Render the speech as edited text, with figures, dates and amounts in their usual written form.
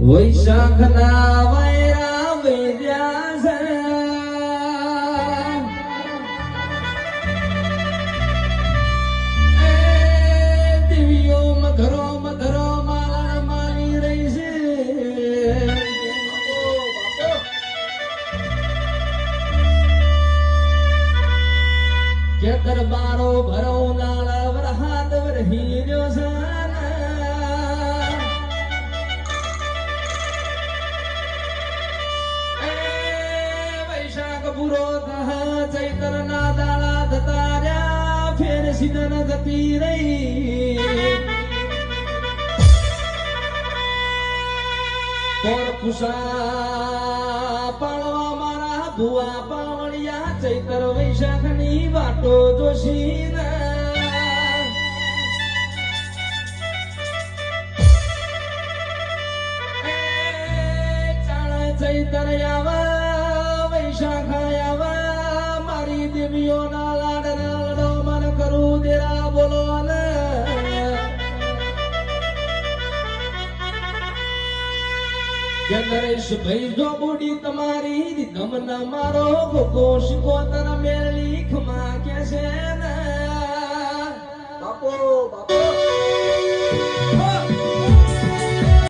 વૈશાખના વૈરા વૈદ્યા છે દિવ્યો મધરો મધરો માલણ મારી રહી છે કે દરબારો ભરો નાળ વરહાદ વરહી રહ્યો છે પૂરો ચૈતર ના દાડા થતા રહ્યા ફેર સિદન જતી રહી પર ખુશા પાળવા મારા ભુવા પાવળિયા ચૈતર વૈશાખ ની વાટો જોશી ચાળ ચૈતર આવા શાખાયા મારી દેવીઓના લાડના લડો મન કરું દેરા બોલો ને કે નરેશ ભાઈ જો બુડી તમારી ગમના મારો ગોગો શિકોતર મેળવી